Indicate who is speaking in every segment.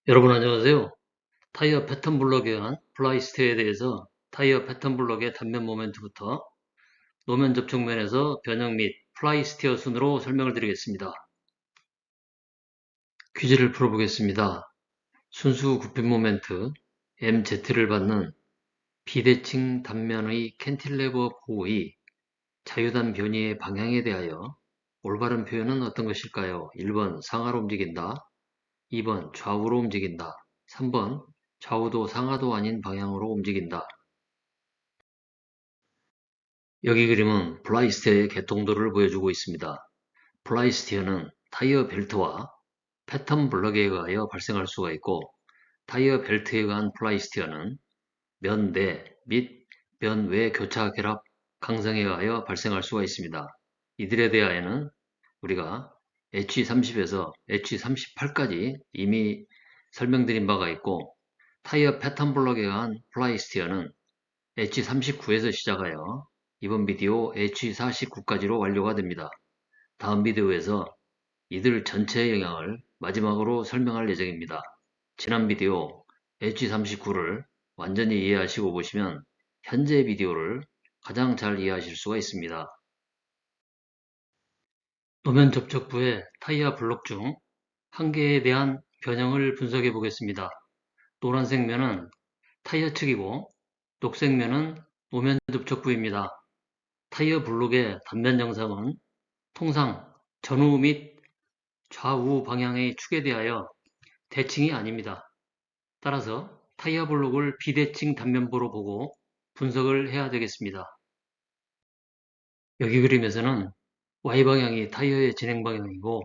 Speaker 1: 여러분 안녕하세요. 타이어 패턴 블럭에 의한 플라이스트에 대해서 타이어 패턴 블럭의 단면 모멘트부터 노면 접촉면에서 변형 및 플라이스티어 순으로 설명을 드리겠습니다. 퀴즈를 풀어보겠습니다. 순수 굽힘 모멘트 MZ를 받는 비대칭 단면의 캔틸레버 보의 자유단 변이의 방향에 대하여 올바른 표현은 어떤 것일까요? 1번 상하로 움직인다, 2번 좌우로 움직인다, 3번 좌우도 상하도 아닌 방향으로 움직인다. 여기 그림은 플라이스티어의 개통도를 보여주고 있습니다. 플라이스티어는 타이어 벨트와 패턴 블럭에 의하여 발생할 수가 있고, 타이어 벨트에 의한 플라이스티어는 면 내 및 면 외 교차 결합 강성에 의하여 발생할 수가 있습니다. 이들에 대하여는 우리가 H30에서 H38까지 이미 설명드린 바가 있고, 타이어 패턴 블럭에 의한 플라이스티어는 H39에서 시작하여 이번 비디오 H49까지로 완료가 됩니다. 다음 비디오에서 이들 전체의 영향을 마지막으로 설명할 예정입니다. 지난 비디오 H39를 완전히 이해하시고 보시면 현재 비디오를 가장 잘 이해하실 수가 있습니다. 노면 접촉부의 타이어 블록 중 한 개에 대한 변형을 분석해 보겠습니다. 노란색 면은 타이어 측이고 녹색 면은 노면 접촉부입니다. 타이어 블록의 단면 영상은 통상 전후 및 좌우 방향의 축에 대하여 대칭이 아닙니다. 따라서 타이어 블록을 비대칭 단면부로 보고 분석을 해야 되겠습니다. 여기 그림에서는 Y방향이 타이어의 진행 방향이고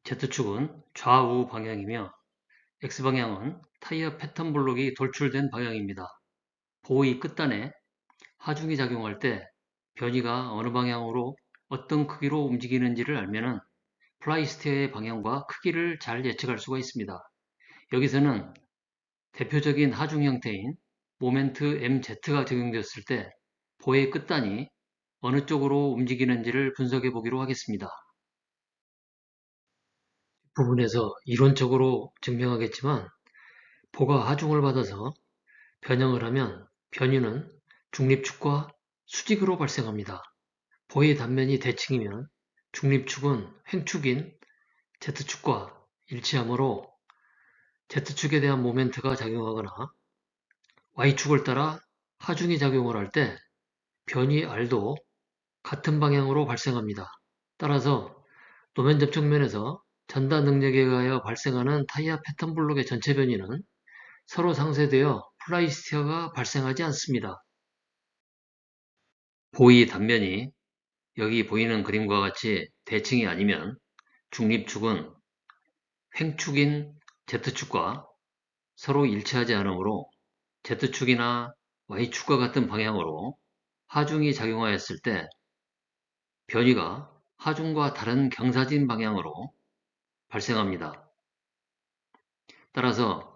Speaker 1: Z축은 좌우 방향이며 X방향은 타이어 패턴 블록이 돌출된 방향입니다. 보의 끝단에 하중이 작용할 때 변이가 어느 방향으로 어떤 크기로 움직이는지를 알면은 플라이스티어의 방향과 크기를 잘 예측할 수가 있습니다. 여기서는 대표적인 하중 형태인 모멘트 MZ가 적용되었을 때 보의 끝단이 어느 쪽으로 움직이는지를 분석해 보기로 하겠습니다. 부분에서 이론적으로 증명하겠지만 보가 하중을 받아서 변형을 하면 변이는 중립축과 수직으로 발생합니다. 보의 단면이 대칭이면 중립축은 횡축인 Z축과 일치하므로 Z축에 대한 모멘트가 작용하거나 Y축을 따라 하중이 작용을 할 때 변이 R도 같은 방향으로 발생합니다. 따라서 노면 접촉면에서 전다 능력에 의하여 발생하는 타이어 패턴 블록의 전체 변이는 서로 상쇄되어 플라이스티어가 발생하지 않습니다. 보의 단면이 여기 보이는 그림과 같이 대칭이 아니면 중립축은 횡축인 Z축과 서로 일치하지 않으므로 Z축이나 Y축과 같은 방향으로 하중이 작용하였을 때 변이가 하중과 다른 경사진 방향으로 발생합니다. 따라서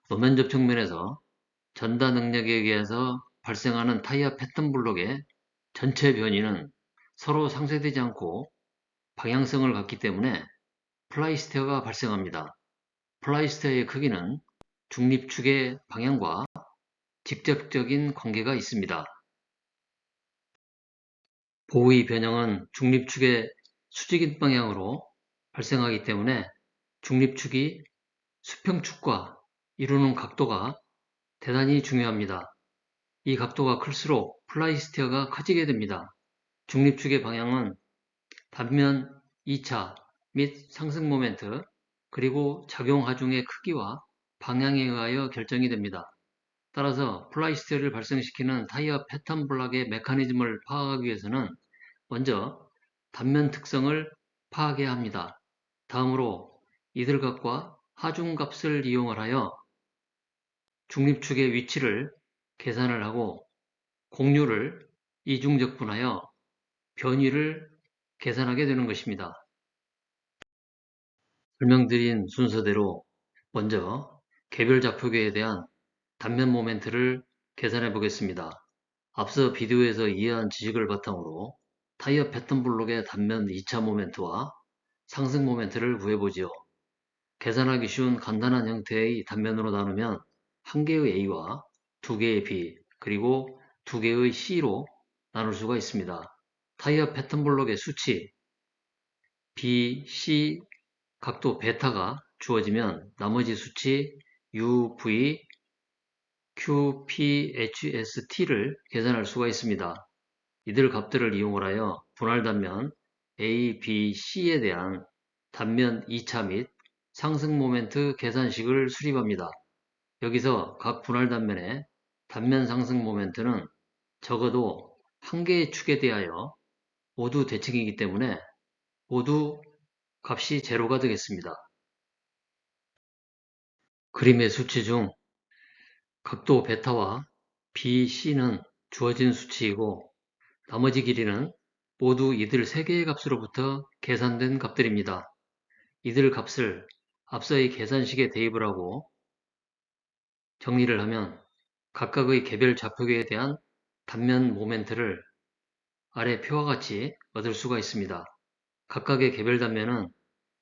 Speaker 1: 노면 접촉면에서 전다 능력에 의해서 발생하는 타이어 패턴 블록의 전체 변이는 서로 상쇄되지 않고 방향성을 갖기 때문에 플라이스티어가 발생합니다. 플라이스티어의 크기는 중립축의 방향과 직접적인 관계가 있습니다. 보의 변형은 중립축의 수직인 방향으로 발생하기 때문에 중립축이 수평축과 이루는 각도가 대단히 중요합니다. 이 각도가 클수록 플라이스티어가 커지게 됩니다. 중립축의 방향은 단면 2차 및 상승 모멘트 그리고 작용 하중의 크기와 방향에 의하여 결정이 됩니다. 따라서 플라이스티어를 발생시키는 타이어 패턴 블록의 메커니즘을 파악하기 위해서는 먼저 단면 특성을 파악해야 합니다. 다음으로 이들 값과 하중 값을 이용을 하여 중립축의 위치를 계산을 하고 공률을 이중적분하여 변이를 계산하게 되는 것입니다. 설명드린 순서대로 먼저 개별 좌표계에 대한 단면 모멘트를 계산해 보겠습니다. 앞서 비디오에서 이해한 지식을 바탕으로 타이어 패턴 블록의 단면 2차 모멘트와 상승 모멘트를 구해보지요. 계산하기 쉬운 간단한 형태의 단면으로 나누면 한 개의 A와 두 개의 B, 그리고 두 개의 C로 나눌 수가 있습니다. 타이어 패턴 블록의 수치 B, C 각도 베타가 주어지면 나머지 수치 U, V, Q, P, H, S, T를 계산할 수가 있습니다. 이들 값들을 이용하여 분할 단면 A, B, C에 대한 단면 2차 및 상승 모멘트 계산식을 수립합니다. 여기서 각 분할 단면의 단면 상승 모멘트는 적어도 한 개의 축에 대하여 모두 대칭이기 때문에 모두 값이 제로가 되겠습니다. 그림의 수치 중 각도 베타와 BC는 주어진 수치이고 나머지 길이는 모두 이들 3개의 값으로부터 계산된 값들입니다. 이들 값을 앞서의 계산식에 대입을 하고 정리를 하면 각각의 개별 좌표계에 대한 단면 모멘트를 아래 표와 같이 얻을 수가 있습니다. 각각의 개별 단면은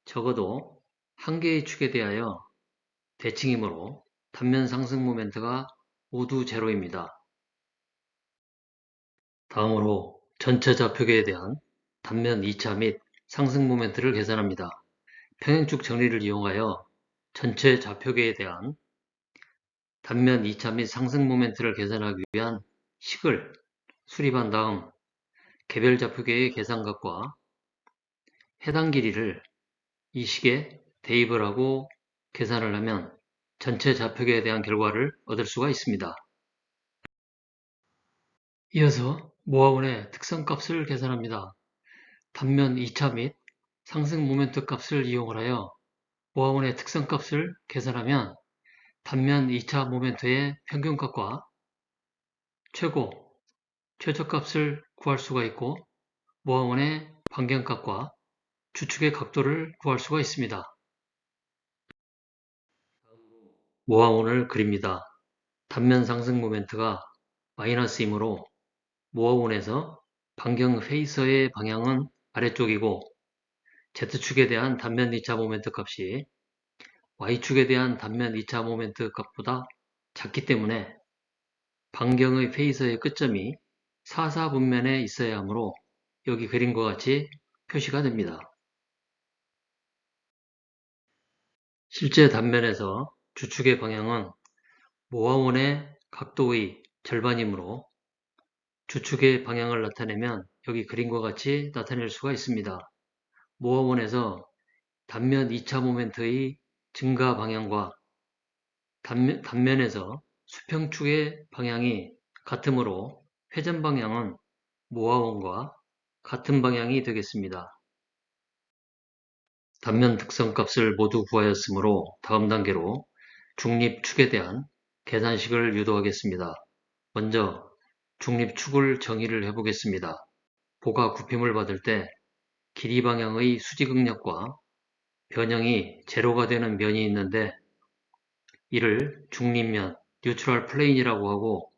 Speaker 1: 적어도 한 개의 축에 대하여 대칭이므로 단면 상승 모멘트가 모두 제로입니다. 다음으로 전체 좌표계에 대한 단면 2차 및 상승 모멘트를 계산합니다. 평행축 정리를 이용하여 전체 좌표계에 대한 단면 2차 및 상승 모멘트를 계산하기 위한 식을 수립한 다음 개별 좌표계의 계산값과 해당 길이를 이 식에 대입을 하고 계산을 하면 전체 좌표계에 대한 결과를 얻을 수가 있습니다. 이어서 모아원의 특성값을 계산합니다. 단면 2차 및 상승 모멘트 값을 이용하여 모아원의 특성값을 계산하면 단면 2차 모멘트의 평균값과 최고, 최저값을 구할 수가 있고 모아원의 반경값과 주축의 각도를 구할 수가 있습니다. 모아원을 그립니다. 단면 상승 모멘트가 마이너스이므로 모아원에서 반경 페이서의 방향은 아래쪽이고 Z축에 대한 단면 2차 모멘트 값이 Y축에 대한 단면 2차 모멘트 값보다 작기 때문에 반경의 페이서의 끝점이 사사분면에 있어야 하므로 여기 그림과 같이 표시가 됩니다. 실제 단면에서 주축의 방향은 모아원의 각도의 절반이므로 주축의 방향을 나타내면 여기 그림과 같이 나타낼 수가 있습니다. 모아원에서 단면 2차 모멘트의 증가 방향과 단면에서 수평축의 방향이 같으므로 회전 방향은 모아원과 같은 방향이 되겠습니다. 단면 특성값을 모두 구하였으므로 다음 단계로 중립축에 대한 계산식을 유도하겠습니다. 먼저 중립축을 정의를 해보겠습니다. 보가 굽힘을 받을 때 길이 방향의 수직응력과 변형이 제로가 되는 면이 있는데 이를 중립면, 뉴트럴 플레인이라고 하고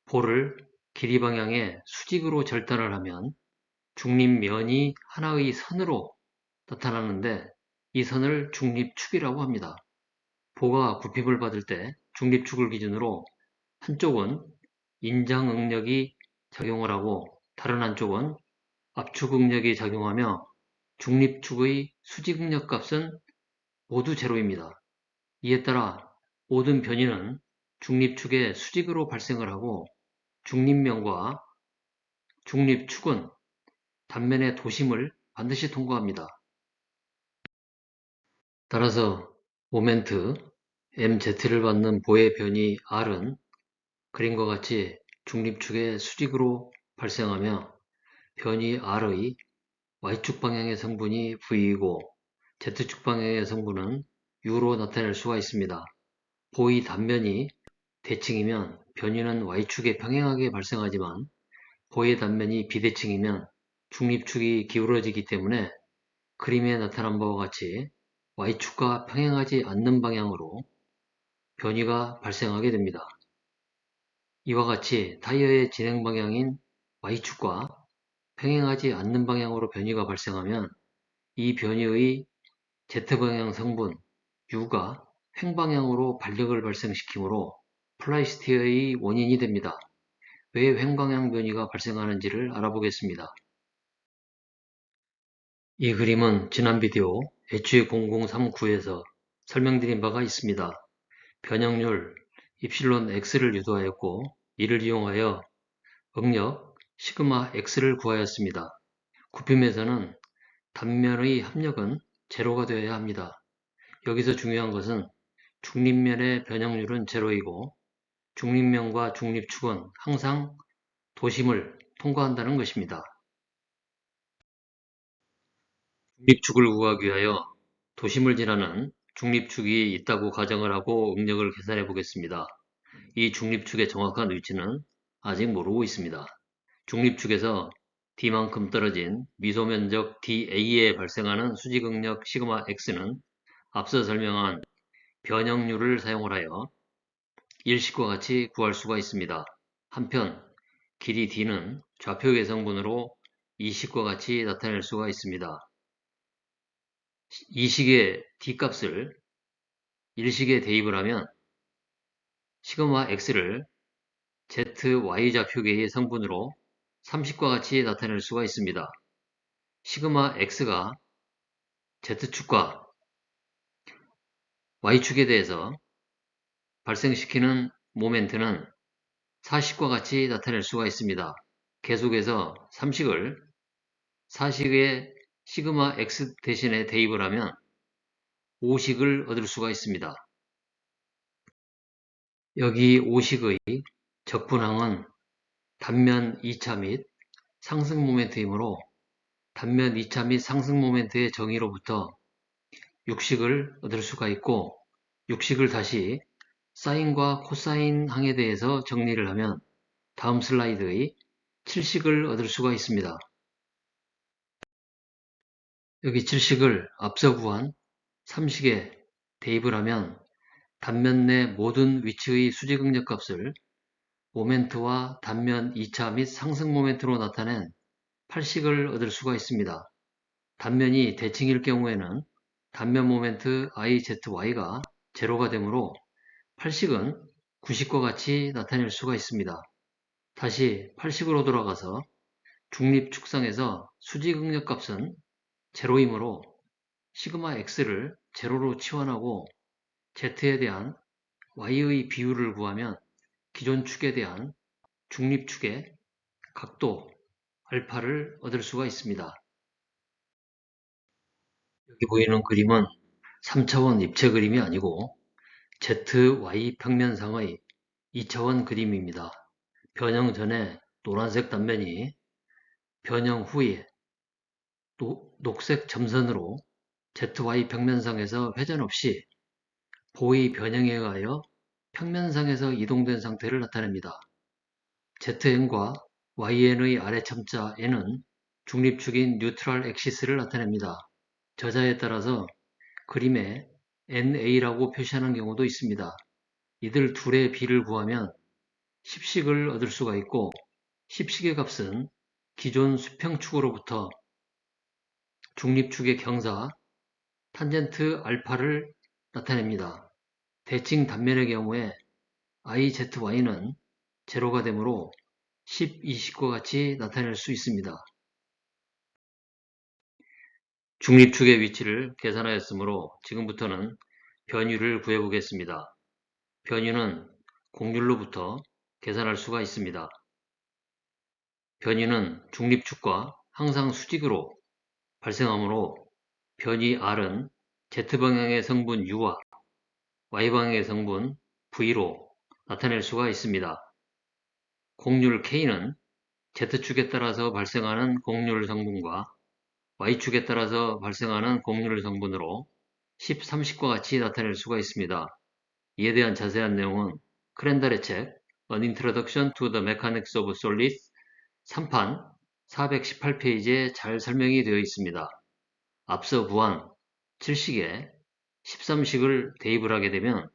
Speaker 1: 볼을 길이 방향의 수직으로 절단을 하면 중립면이 하나의 선으로 나타나는데 이 선을 중립축이라고 합니다. 보가 굽힘을 받을 때 중립축을 기준으로 한쪽은 인장응력이 작용을 하고 다른 한쪽은 압축응력이 작용하며 중립축의 수직응력 값은 모두 제로입니다. 이에 따라 모든 변이는 중립축의 수직으로 발생을 하고 중립면과 중립축은 단면의 도심을 반드시 통과합니다. 따라서 모멘트 mz를 받는 보의 변이 r은 그림과 같이 중립축의 수직으로 발생하며 변이 r의 y축 방향의 성분이 v이고 z축 방향의 성분은 u로 나타낼 수가 있습니다. 보의 단면이 대칭이면 변이는 y축에 평행하게 발생하지만 보의 단면이 비대칭이면 중립축이 기울어지기 때문에 그림에 나타난 바와 같이 y축과 평행하지 않는 방향으로 변이가 발생하게 됩니다. 이와 같이 타이어의 진행 방향인 y축과 평행하지 않는 방향으로 변이가 발생하면 이 변이의 z방향 성분, U가 횡방향으로 반력을 발생시키므로 플라이스티어의 원인이 됩니다. 왜 횡방향 변이가 발생하는지를 알아보겠습니다. 이 그림은 지난 비디오 H0039에서 설명드린 바가 있습니다. 변형률 입실론 x를 유도하였고 이를 이용하여 응력 시그마 x를 구하였습니다. 굽힘에서는 단면의 합력은 제로가 되어야 합니다. 여기서 중요한 것은 중립면의 변형률은 제로이고 중립면과 중립축은 항상 도심을 통과한다는 것입니다. 중립축을 구하기 위하여 도심을 지나는 중립축이 있다고 가정을 하고 응력을 계산해 보겠습니다. 이 중립축의 정확한 위치는 아직 모르고 있습니다. 중립축에서 D만큼 떨어진 미소면적 DA에 발생하는 수직응력 시그마 X는 앞서 설명한 변형률을 사용하여 일식과 같이 구할 수가 있습니다. 한편 길이 D는 좌표 계성분으로 이식과 같이 나타낼 수가 있습니다. 이식의 D값을 일식에 대입을 하면 시그마 X를 ZY 좌표계의 성분으로 30과 같이 나타낼 수가 있습니다. 시그마 X가 Z축과 Y축에 대해서 발생시키는 모멘트는 40과 같이 나타낼 수가 있습니다. 계속해서 3식을 4식의 시그마 X 대신에 대입을 하면 5식을 얻을 수가 있습니다. 여기 5식의 적분항은 단면 2차 및 상승 모멘트이므로 단면 2차 및 상승 모멘트의 정의로부터 6식을 얻을 수가 있고 6식을 다시 사인과 코사인 항에 대해서 정리를 하면 다음 슬라이드의 7식을 얻을 수가 있습니다. 여기 7식을 앞서 구한 3식에 대입을 하면 단면 내 모든 위치의 수직응력 값을 모멘트와 단면 2차 및 상승 모멘트로 나타낸 8식을 얻을 수가 있습니다. 단면이 대칭일 경우에는 단면 모멘트 IZY가 제로가 되므로 8식은 9식과 같이 나타낼 수가 있습니다. 다시 8식으로 돌아가서 중립축상에서 수직응력 값은 제로이므로 시그마 X를 제로로 치환하고 Z에 대한 Y의 비율을 구하면 기존 축에 대한 중립축의 각도 알파를 얻을 수가 있습니다. 여기 보이는 그림은 3차원 입체 그림이 아니고 ZY 평면상의 2차원 그림입니다. 변형 전에 노란색 단면이 변형 후에 녹색 점선으로 ZY 평면상에서 회전 없이 보의 변형에 의하여 평면상에서 이동된 상태를 나타냅니다. ZN과 YN의 아래 첨자 N은 중립축인 뉴트럴 엑시스를 나타냅니다. 저자에 따라서 그림에 NA라고 표시하는 경우도 있습니다. 이들 둘의 비를 구하면 10식을 얻을 수가 있고 10식의 값은 기존 수평축으로부터 중립축의 경사 탄젠트 알파를 나타냅니다. 대칭 단면의 경우에 IZY는 제로가 되므로 10, 20과 같이 나타낼 수 있습니다. 중립축의 위치를 계산하였으므로 지금부터는 변유를 구해보겠습니다. 변유는 곡률로부터 계산할 수가 있습니다. 변유는 중립축과 항상 수직으로 발생하므로 변이 R은 Z방향의 성분 U와 Y방향의 성분 V로 나타낼 수가 있습니다. 곡률 K는 Z축에 따라서 발생하는 곡률 성분과 Y축에 따라서 발생하는 곡률 성분으로 10, 30과 같이 나타낼 수가 있습니다. 이에 대한 자세한 내용은 크렌달의 책 An Introduction to the Mechanics of Solids 3판 418페이지에 잘 설명이 되어 있습니다. 앞서 구한 7식에 13식을 대입을 하게 되면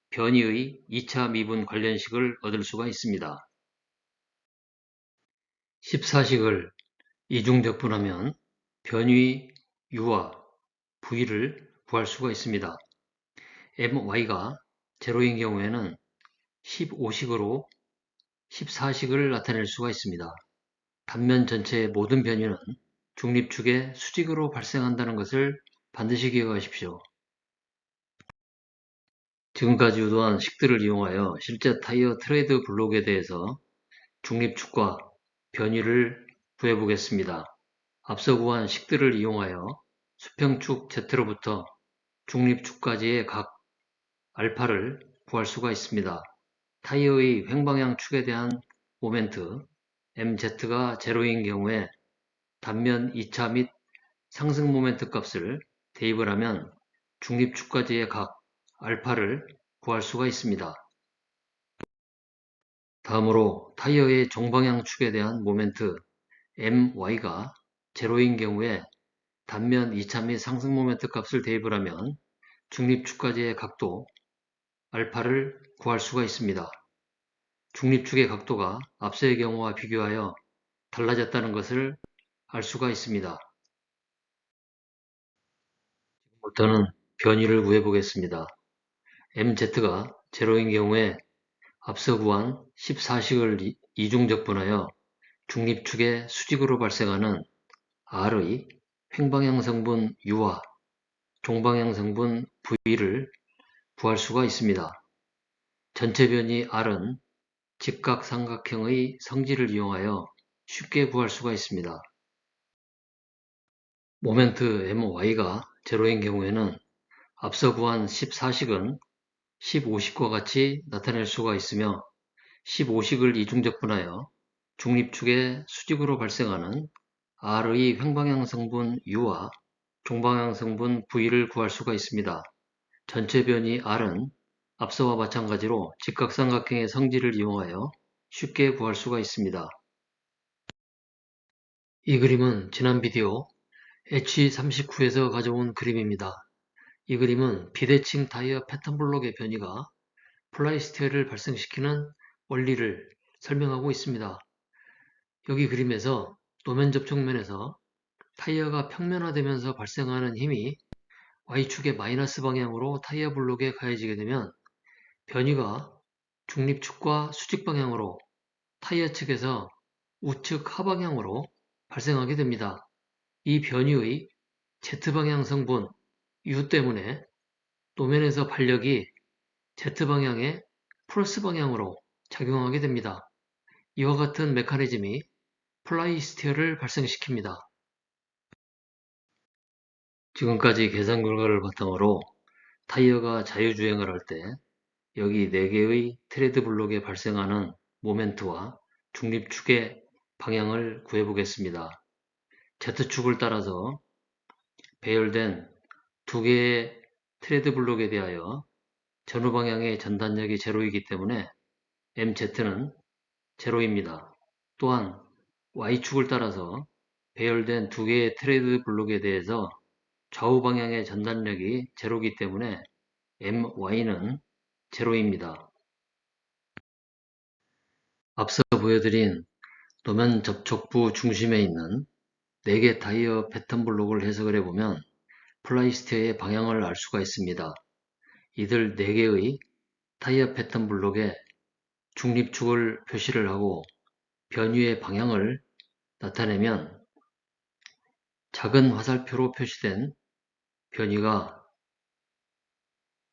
Speaker 1: 변이의 2차 미분 관련식을 얻을 수가 있습니다. 14식을 이중적분하면 변이 U와 V를 구할 수가 있습니다. MY가 제로인 경우에는 15식으로 14식을 나타낼 수가 있습니다. 단면 전체의 모든 변이는 중립축의 수직으로 발생한다는 것을 반드시 기억하십시오. 지금까지 유도한 식들을 이용하여 실제 타이어 트레이드 블록에 대해서 중립축과 변이를 구해보겠습니다. 앞서 구한 식들을 이용하여 수평축 Z로부터 중립축까지의 각 알파를 구할 수가 있습니다. 타이어의 횡방향 축에 대한 모멘트 MZ가 제로인 경우에 단면 2차 및 상승 모멘트 값을 대입을 하면 중립축까지의 각 알파를 구할 수가 있습니다. 다음으로 타이어의 정방향 축에 대한 모멘트 MY가 제로인 경우에 단면 2차 및 상승 모멘트 값을 대입을 하면 중립축까지의 각도 알파를 구할 수가 있습니다. 중립축의 각도가 앞서의 경우와 비교하여 달라졌다는 것을 알 수가 있습니다. 지금부터는 변이를 구해 보겠습니다. MZ가 제로인 경우에 앞서 구한 14식을 이중적분하여 중립축의 수직으로 발생하는 R의 횡방향 성분 U와 종방향 성분 V를 구할 수가 있습니다. 전체 변이 R은 직각삼각형의 성질을 이용하여 쉽게 구할 수가 있습니다. 모멘트 MY가 제로인 경우에는 앞서 구한 14식은 15식과 같이 나타낼 수가 있으며 15식을 이중적분하여 중립축의 수직으로 발생하는 R의 횡방향 성분 U와 종방향 성분 V를 구할 수가 있습니다. 전체 변이 R은 앞서와 마찬가지로 직각삼각형의 성질을 이용하여 쉽게 구할 수가 있습니다. 이 그림은 지난 비디오 H39에서 가져온 그림입니다. 이 그림은 비대칭 타이어 패턴 블록의 변이가 플라이스티어를 발생시키는 원리를 설명하고 있습니다. 여기 그림에서 노면 접촉면에서 타이어가 평면화되면서 발생하는 힘이 Y축의 마이너스 방향으로 타이어 블록에 가해지게 되면 변이가 중립축과 수직 방향으로 타이어 측에서 우측 하방향으로 발생하게 됩니다. 이 변이의 Z방향 성분 U 때문에 노면에서 반력이 Z방향의 플러스 방향으로 작용하게 됩니다. 이와 같은 메커니즘이 플라이스티어를 발생시킵니다. 지금까지 계산 결과를 바탕으로 타이어가 자유주행을 할 때 여기 4개의 트레드 블록에 발생하는 모멘트와 중립축의 방향을 구해보겠습니다. Z축을 따라서 배열된 2개의 트레드 블록에 대하여 전후 방향의 전단력이 제로이기 때문에 MZ는 제로입니다. 또한 Y축을 따라서 배열된 2개의 트레드 블록에 대해서 좌우 방향의 전단력이 제로이기 때문에 MY는 제로입니다. 앞서 보여드린 노면 접촉부 중심에 있는 4개 타이어 패턴 블록을 해석을 해보면 플라이스티어의 방향을 알 수가 있습니다. 이들 4개의 타이어 패턴 블록에 중립축을 표시를 하고 변위의 방향을 나타내면 작은 화살표로 표시된 변위가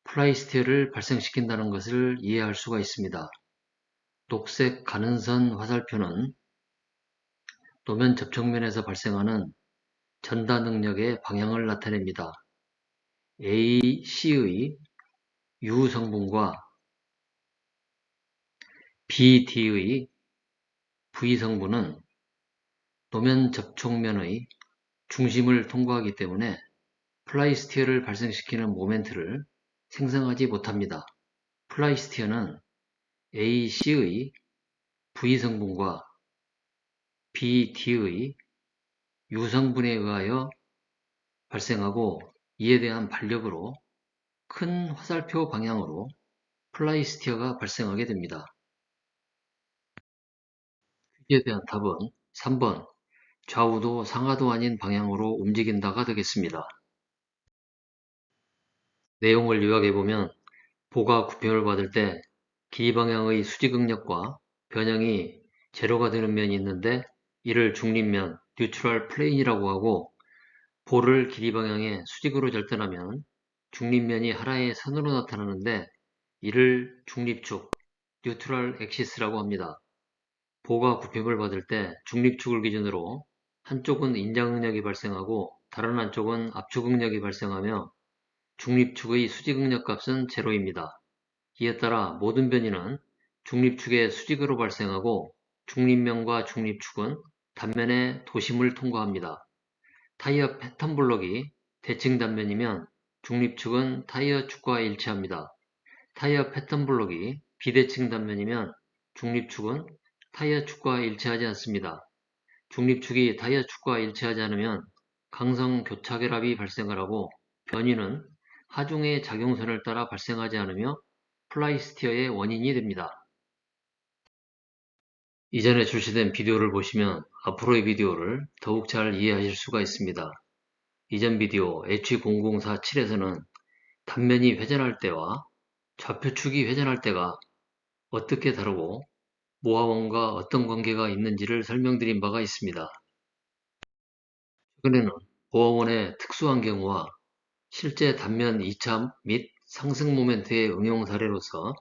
Speaker 1: 플라이스티어를 발생시킨다는 것을 이해할 수가 있습니다. 녹색 가는선 화살표는 노면 접촉면에서 발생하는 전다 능력의 방향을 나타냅니다. AC의 U 성분과 BD의 V 성분은 노면 접촉면의 중심을 통과하기 때문에 플라이스티어를 발생시키는 모멘트를 생성하지 못합니다. 플라이스티어는 AC의 V 성분과 BD의 U 성분에 의하여 발생하고 이에 대한 반력으로 큰 화살표 방향으로 플라이스티어가 발생하게 됩니다. 이에 대한 답은 3번 좌우도 상하도 아닌 방향으로 움직인다가 되겠습니다. 내용을 요약해보면 보가 굽힘을 받을 때 길이 방향의 수직응력과 변형이 제로가 되는 면이 있는데 이를 중립면, 뉴트럴 플레인이라고 하고 볼을 길이 방향의 수직으로 절단하면 중립면이 하나의 선으로 나타나는데 이를 중립축, 뉴트럴 엑시스라고 합니다. 보가 굽힘을 받을 때 중립축을 기준으로 한쪽은 인장응력이 발생하고 다른 한쪽은 압축응력이 발생하며 중립축의 수직응력 값은 제로입니다. 이에 따라 모든 변이는 중립축의 수직으로 발생하고 중립면과 중립축은 단면의 도심을 통과합니다. 타이어 패턴 블록이 대칭 단면이면 중립축은 타이어 축과 일치합니다. 타이어 패턴 블록이 비대칭 단면이면 중립축은 타이어 축과 일치하지 않습니다. 중립축이 타이어 축과 일치하지 않으면 강성 교차 결합이 발생을 하고 변이는 하중의 작용선을 따라 발생하지 않으며 플라이스티어의 원인이 됩니다. 이전에 출시된 비디오를 보시면 앞으로의 비디오를 더욱 잘 이해하실 수가 있습니다. 이전 비디오 H0047에서는 단면이 회전할 때와 좌표축이 회전할 때가 어떻게 다르고 모하원과 어떤 관계가 있는지를 설명드린 바가 있습니다. 최근에는 모하원의 특수한 경우와 실제 단면 이차 및 상승 모멘트의 응용 사례로서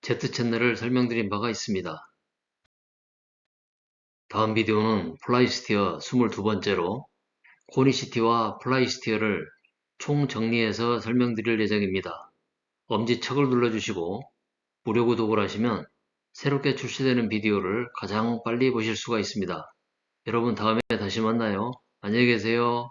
Speaker 1: Z채널을 설명드린 바가 있습니다. 다음 비디오는 플라이스티어 22번째로 코니시티와 플라이스티어를 총 정리해서 설명드릴 예정입니다. 엄지척을 눌러주시고 무료 구독을 하시면 새롭게 출시되는 비디오를 가장 빨리 보실 수가 있습니다. 여러분 다음에 다시 만나요. 안녕히 계세요.